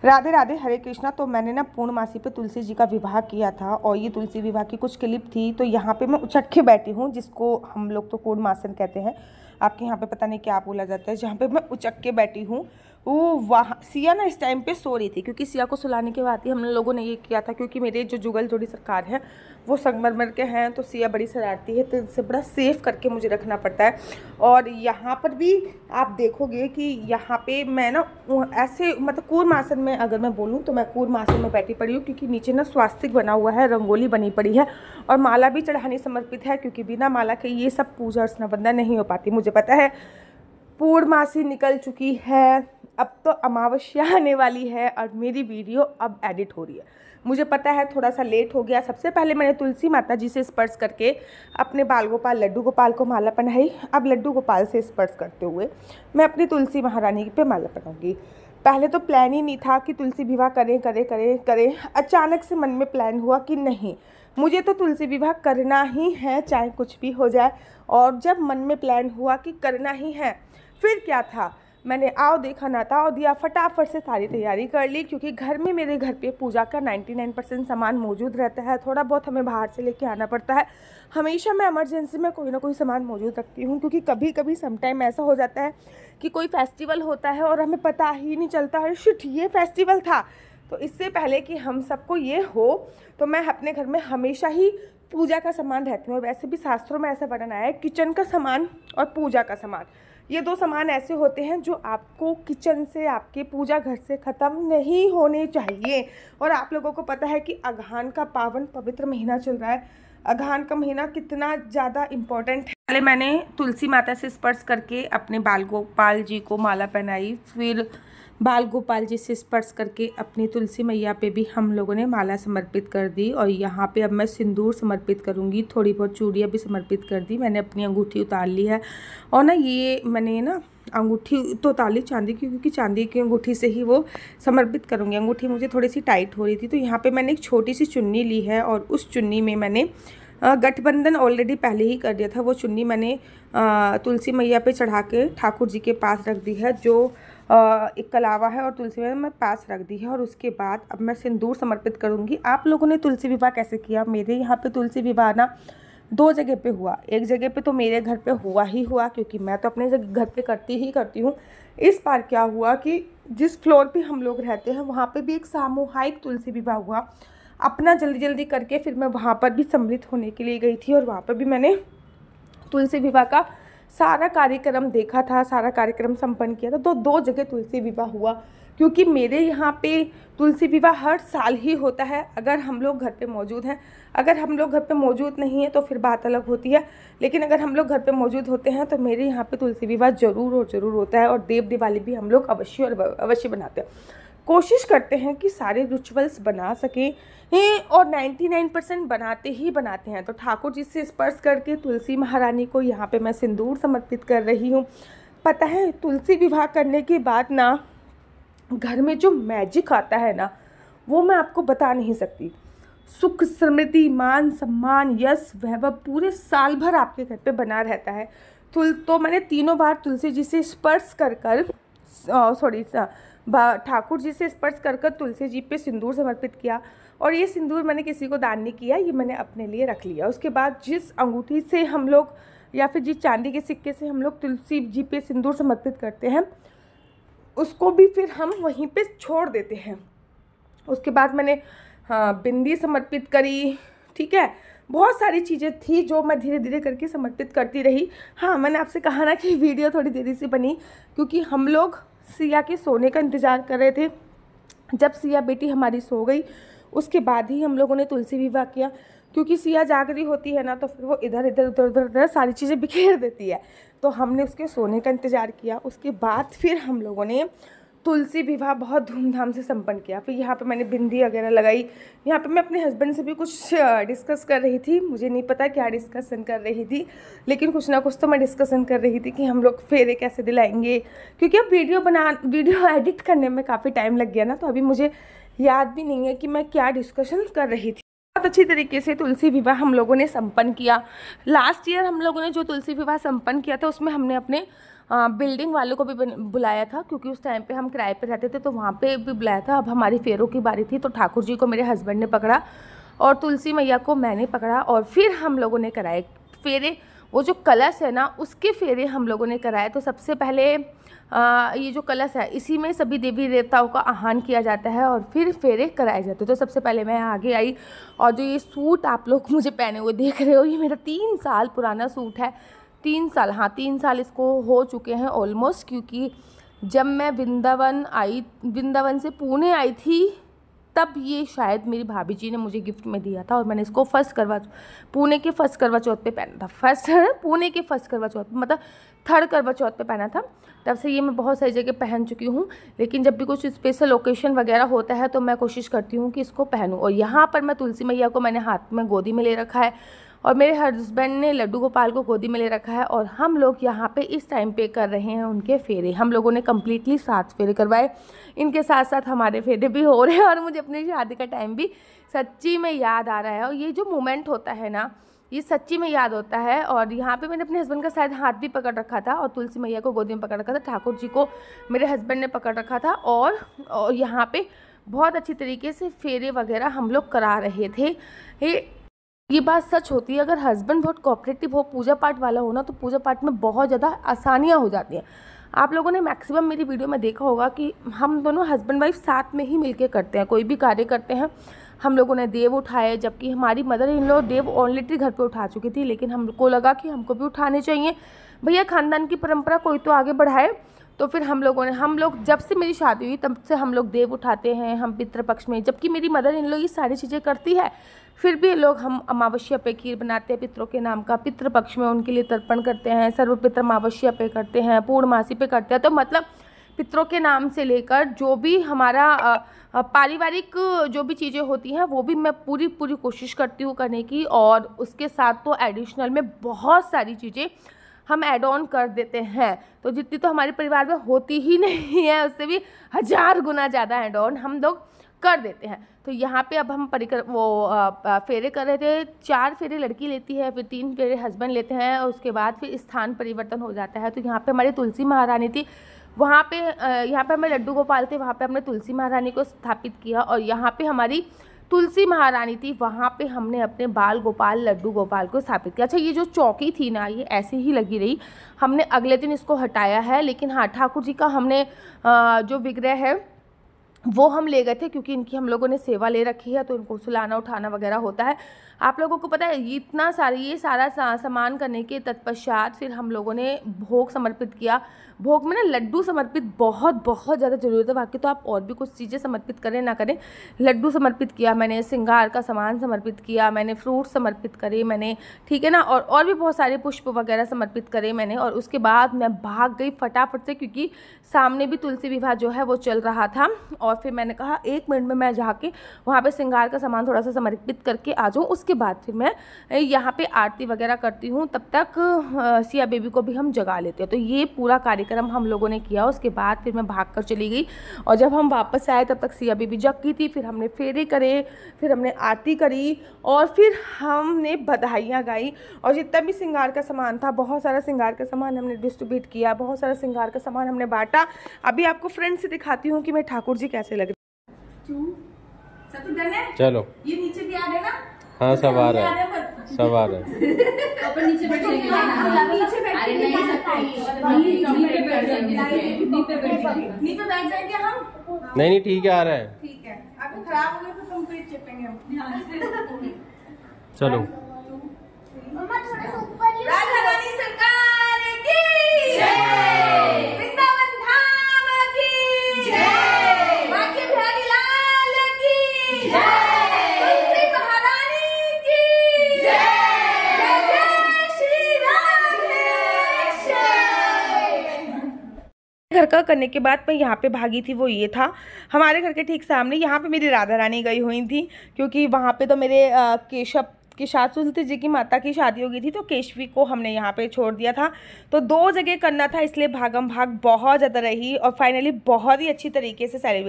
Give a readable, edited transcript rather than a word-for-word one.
राधे राधे, हरे कृष्णा। तो मैंने ना पूर्णमासी पे तुलसी जी का विवाह किया था और ये तुलसी विवाह की कुछ क्लिप थी। तो यहाँ पे मैं उचट के बैठी हूँ, जिसको हम लोग तो कूर्मासन कहते हैं, आपके यहाँ पे पता नहीं क्या बोला जाता है। जहाँ पे मैं उचक के बैठी हूँ वो वहाँ सिया ना इस टाइम पे सो रही थी, क्योंकि सिया को सुलाने के बाद ही हम लोगों ने ये किया था। क्योंकि मेरे जो जुगल जोड़ी सरकार है वो संगमरमर के हैं, तो सिया बड़ी शरारती है, तो इससे बड़ा सेफ करके मुझे रखना पड़ता है। और यहाँ पर भी आप देखोगे कि यहाँ पे मैं ना ऐसे मतलब कूर्मासन में अगर मैं बोलूँ तो मैं कूर्मासन में बैठी पड़ी हूँ, क्योंकि नीचे ना स्वास्तिक बना हुआ है, रंगोली बनी पड़ी है और माला भी चढ़ानी समर्पित है, क्योंकि बिना माला के ये सब पूजा अर्चना बंदा नहीं हो पाती। मुझे पता है पूर्णमासी निकल चुकी है, अब तो अमावस्या आने वाली है और मेरी वीडियो अब एडिट हो रही है। मुझे पता है थोड़ा सा लेट हो गया। सबसे पहले मैंने तुलसी माता जी से स्पर्श करके अपने बाल गोपाल लड्डू गोपाल को माला पहनाई। अब लड्डू गोपाल से स्पर्श करते हुए मैं अपनी तुलसी महारानी पे माला पहनाऊंगी। पहले तो प्लान ही नहीं था कि तुलसी विवाह करें करें करें करें। अचानक से मन में प्लान हुआ कि नहीं, मुझे तो तुलसी विवाह करना ही है, चाहे कुछ भी हो जाए। और जब मन में प्लान हुआ कि करना ही है, फिर क्या था, मैंने आओ देखा ना था और दिया, फटाफट से सारी तैयारी कर ली। क्योंकि घर में मेरे घर पे पूजा का 99% सामान मौजूद रहता है, थोड़ा बहुत हमें बाहर से लेके आना पड़ता है। हमेशा मैं इमरजेंसी में कोई ना कोई सामान मौजूद रखती हूँ, क्योंकि कभी कभी समटाइम ऐसा हो जाता है कि कोई फेस्टिवल होता है और हमें पता ही नहीं चलता है शिट ये फेस्टिवल था। तो इससे पहले कि हम सबको ये हो, तो मैं अपने घर में हमेशा ही पूजा का सामान रहती हूँ। और वैसे भी शास्त्रों में ऐसा वर्णन आया है, किचन का सामान और पूजा का सामान, ये दो सामान ऐसे होते हैं जो आपको किचन से, आपके पूजा घर से ख़त्म नहीं होने चाहिए। और आप लोगों को पता है कि अगहन का पावन पवित्र महीना चल रहा है। अगहन का महीना कितना ज़्यादा इम्पोर्टेंट है। पहले मैंने तुलसी माता से स्पर्श करके अपने बाल गोपाल जी को माला पहनाई, फिर बाल गोपाल जी से स्पर्श करके अपनी तुलसी मैया पे भी हम लोगों ने माला समर्पित कर दी। और यहाँ पे अब मैं सिंदूर समर्पित करूँगी, थोड़ी बहुत चूड़ियाँ भी समर्पित कर दी। मैंने अपनी अंगूठी उतार ली है और ना ये मैंने ना अंगूठी तो उतार ली चांदी की, क्योंकि चांदी की अंगूठी से ही वो समर्पित करूँगी। अंगूठी मुझे थोड़ी सी टाइट हो रही थी, तो यहाँ पर मैंने एक छोटी सी चुन्नी ली है और उस चुन्नी में मैंने गठबंधन ऑलरेडी पहले ही कर दिया था। वो चुन्नी मैंने तुलसी मैया पे चढ़ा के ठाकुर जी के पास रख दी है, जो एक कलावा है और तुलसी मैया मैं पास रख दी है। और उसके बाद अब मैं सिंदूर समर्पित करूँगी। आप लोगों ने तुलसी विवाह कैसे किया? मेरे यहाँ पे तुलसी विवाह ना 2 जगह पे हुआ। एक जगह पे तो मेरे घर पे हुआ ही हुआ, क्योंकि मैं तो अपने घर पे करती ही करती हूँ। इस बार क्या हुआ कि जिस फ्लोर पे हम लोग रहते हैं वहाँ पे भी एक सामूहिक तुलसी विवाह हुआ। अपना जल्दी जल्दी करके फिर मैं वहाँ पर भी सम्मिलित होने के लिए गई थी और वहाँ पर भी मैंने तुलसी विवाह का सारा कार्यक्रम देखा था, सारा कार्यक्रम संपन्न किया था। तो 2 जगह तुलसी विवाह हुआ, क्योंकि मेरे यहाँ पे तुलसी विवाह हर साल ही होता है, अगर हम लोग घर पे मौजूद हैं। अगर हम लोग घर पे मौजूद नहीं है तो फिर बात अलग होती है, लेकिन अगर हम लोग घर पे मौजूद होते हैं तो मेरे यहाँ पे तुलसी विवाह ज़रूर और ज़रूर होता है। और देव दिवाली भी हम लोग अवश्य और अवश्य बनाते हैं। कोशिश करते हैं कि सारे रिचुअल्स बना सकें और 99% बनाते ही बनाते हैं। तो ठाकुर जी से स्पर्श करके तुलसी महारानी को यहाँ पे मैं सिंदूर समर्पित कर रही हूँ। पता है तुलसी विवाह करने के बाद ना घर में जो मैजिक आता है ना, वो मैं आपको बता नहीं सकती। सुख समृद्धि मान सम्मान यश वैभव पूरे साल भर आपके घर पे बना रहता है। तो मैंने 3 बार तुलसी जी से स्पर्श कर ठाकुर जी से स्पर्श कर तुलसी जी पे सिंदूर समर्पित किया। और ये सिंदूर मैंने किसी को दान नहीं किया, ये मैंने अपने लिए रख लिया। उसके बाद जिस अंगूठी से हम लोग या फिर जिस चांदी के सिक्के से हम लोग तुलसी जी पे सिंदूर समर्पित करते हैं, उसको भी फिर हम वहीं पे छोड़ देते हैं। उसके बाद मैंने बिंदी समर्पित करी, ठीक है। बहुत सारी चीज़ें थी जो मैं धीरे धीरे करके समर्पित करती रही। हाँ, मैंने आपसे कहा ना कि वीडियो थोड़ी देरी से बनी, क्योंकि हम लोग सिया के सोने का इंतज़ार कर रहे थे। जब सिया बेटी हमारी सो गई उसके बाद ही हम लोगों ने तुलसी विवाह किया, क्योंकि सिया जाग रही होती है ना तो फिर वो इधर इधर उधर उधर उधर सारी चीज़ें बिखेर देती है। तो हमने उसके सोने का इंतज़ार किया। उसके बाद फिर हम लोगों ने तुलसी विवाह बहुत धूमधाम से संपन्न किया। फिर यहाँ पे मैंने बिंदी वगैरह लगाई। यहाँ पे मैं अपने हस्बैंड से भी कुछ डिस्कस कर रही थी, मुझे नहीं पता क्या डिस्कशन कर रही थी, लेकिन कुछ ना कुछ तो मैं डिस्कशन कर रही थी कि हम लोग फेरे कैसे दिलाएंगे। क्योंकि अब वीडियो एडिट करने में काफ़ी टाइम लग गया ना, तो अभी मुझे याद भी नहीं है कि मैं क्या डिस्कशन कर रही थी। बहुत अच्छी तरीके से तुलसी विवाह हम लोगों ने संपन्न किया। लास्ट ईयर हम लोगों ने जो तुलसी विवाह संपन्न किया था उसमें हमने अपने बिल्डिंग वालों को भी बुलाया था, क्योंकि उस टाइम पे हम किराए पे रहते थे तो वहाँ पे भी बुलाया था। अब हमारी फेरों की बारी थी, तो ठाकुर जी को मेरे हस्बैंड ने पकड़ा और तुलसी मैया को मैंने पकड़ा, और फिर हम लोगों ने कराए फेरे। वो जो कलश है ना, उसके फेरे हम लोगों ने कराए। तो सबसे पहले ये जो कलश है, इसी में सभी देवी देवताओं का आह्वान किया जाता है और फिर फेरे कराए जाते हैं। तो सबसे पहले मैं आगे आई, और जो ये सूट आप लोग मुझे पहने हुए देख रहे हो, ये मेरा 3 साल पुराना सूट है। 3 साल, हाँ 3 साल इसको हो चुके हैं ऑलमोस्ट, क्योंकि जब मैं वृंदावन से पुणे आई थी, तब ये शायद मेरी भाभी जी ने मुझे गिफ्ट में दिया था, और मैंने इसको पुणे के फर्स्ट करवा चौथ पे पहना था। पुणे के फर्स्ट करवा चौथ, मतलब 3rd करवा चौथ पे पहना था। तब से ये मैं बहुत सारी जगह पहन चुकी हूँ, लेकिन जब भी कुछ स्पेशल ओकेशन वगैरह होता है तो मैं कोशिश करती हूँ कि इसको पहनूँ। और यहाँ पर मैं तुलसी मैया को मैंने हाथ में गोदी में ले रखा है, और मेरे हस्बैंड ने लड्डू गोपाल को गोदी में ले रखा है, और हम लोग यहाँ पे इस टाइम पे कर रहे हैं उनके फेरे। हम लोगों ने कम्प्लीटली 7 फेरे करवाए, इनके साथ साथ हमारे फेरे भी हो रहे हैं, और मुझे अपनी शादी का टाइम भी सच्ची में याद आ रहा है। और ये जो मोमेंट होता है ना, ये सच्ची में याद होता है। और यहाँ पे मैंने अपने हस्बैंड का शायद हाथ भी पकड़ रखा था, और तुलसी मैया को गोदी में पकड़ रखा था, ठाकुर जी को मेरे हस्बैंड ने पकड़ रखा था, और यहाँ पे बहुत अच्छी तरीके से फेरे वगैरह हम लोग करा रहे थे। ये बात सच होती है, अगर हस्बैंड बहुत कोऑपरेटिव हो, पूजा पाठ वाला हो ना, तो पूजा पाठ में बहुत ज़्यादा आसानियाँ हो जाती हैं। आप लोगों ने मैक्सिमम मेरी वीडियो में देखा होगा कि हम दोनों हस्बैंड वाइफ साथ में ही मिलके करते हैं, कोई भी कार्य करते हैं। हम लोगों ने देव उठाए, जबकि हमारी mother in law Dev already घर पे उठा चुकी थी, लेकिन हमको लगा कि हमको भी उठाने चाहिए, भैया खानदान की परंपरा कोई तो आगे बढ़ाए। तो फिर हम लोग जब से मेरी शादी हुई तब से हम लोग देव उठाते हैं, हम पितृपक्ष में, जबकि मेरी मदर इन लॉ ये सारी चीज़ें करती है, फिर भी लोग हम अमावस्या पे खीर बनाते हैं पितरों के नाम का, पितृपक्ष में उनके लिए तर्पण करते हैं, सर्वपित्र अमावस्या पे करते हैं, पूर्णमासी पे करते हैं। तो मतलब पितरों के नाम से लेकर जो भी हमारा पारिवारिक जो भी चीज़ें होती हैं, वो भी मैं पूरी कोशिश करती हूँ करने की। और उसके साथ तो एडिशनल में बहुत सारी चीज़ें हम ऐड ऑन कर देते हैं, तो जितनी तो हमारे परिवार में होती ही नहीं है, उससे भी 1000 गुना ज़्यादा ऐड ऑन हम लोग कर देते हैं। तो यहाँ पे अब हम फेरे कर रहे थे। 4 फेरे लड़की लेती है, फिर 3 फेरे हस्बैंड लेते हैं, और उसके बाद फिर स्थान परिवर्तन हो जाता है। तो यहाँ पे हमारी तुलसी महारानी थी, वहाँ पे यहाँ पे हमें लड्डू गोपाल थे, वहाँ पे हमने तुलसी महारानी को स्थापित किया, और यहाँ पे हमारी तुलसी महारानी थी, वहाँ पे हमने अपने बाल गोपाल लड्डू गोपाल को स्थापित किया। अच्छा, ये जो चौकी थी ना, ये ऐसे ही लगी रही, हमने अगले दिन इसको हटाया है, लेकिन हाँ ठाकुर जी का हमने जो विग्रह है वो हम ले गए थे, क्योंकि इनकी हम लोगों ने सेवा ले रखी है, तो इनको सुलाना उठाना वगैरह होता है। आप लोगों को पता है, ये सारा सामान करने के तत्पश्चात फिर हम लोगों ने भोग समर्पित किया। भोग में ना लड्डू समर्पित बहुत ज़्यादा ज़रूरत है, बाकी तो आप और भी कुछ चीज़ें समर्पित करें ना करें, लड्डू समर्पित किया मैंने, श्रृंगार का सामान समर्पित किया मैंने, फ्रूट समर्पित करे मैंने, ठीक है ना, और भी बहुत सारे पुष्प वगैरह समर्पित करे मैंने। और उसके बाद मैं भाग गई फटाफट से, क्योंकि सामने भी तुलसी विवाह जो है वो चल रहा था, और फिर मैंने कहा 1 मिनट में मैं जाके वहाँ पे श्रृंगार का सामान थोड़ा सा समर्पित करके आ जाऊँ, उसके बाद फिर मैं यहाँ पे आरती वगैरह करती हूँ। तब तक सिया बेबी को भी हम जगा लेते हैं। तो ये पूरा कार्यक्रम हम लोगों ने किया। उसके बाद फिर मैं भाग कर चली गई, और जब हम वापस आए तब तक सिया बेबी जग गई थी। फिर हमने फेरे करे, फिर हमने आरती करी, और फिर हमने बधाइयाँ गाई, और जितना भी श्रृंगार का सामान था, बहुत सारा श्रृंगार का सामान हमने डिस्ट्रीब्यूट किया, बहुत सारा श्रृंगार का सामान हमने बांटा। अभी आपको फ्रेंड से दिखाती हूँ कि मैं ठाकुर जी कैसे लग रही। चलो, ये नीचे भी आ गए ना? हाँ सब आ रहा है, सब आ रहा है। नीचे बैठ जाएंगे हम। नहीं ठीक है, आ रहा है। ठीक है, अगर खराब हो गए तो तुम पेट चेपेंगे हम। चलो, राधा रानी सरकार की जय, वृंदावन धाम की जय, बांके बिहारी लाल की जय, तुलसी महारानी की जय, जय श्री राधे। घर का करने के बाद मैं यहाँ पे भागी थी, वो ये था हमारे घर के ठीक सामने, यहाँ पे मेरी राधा रानी गई हुई थी, क्योंकि वहाँ पे तो मेरे केशव की सास तुलसी जी की माता की शादी हो गई थी, तो केशवी को हमने यहाँ पे छोड़ दिया था। तो 2 जगह करना था, इसलिए भागम भाग बहुत ज़्यादा रही, और फाइनली बहुत ही अच्छी तरीके से सेलिब्रेट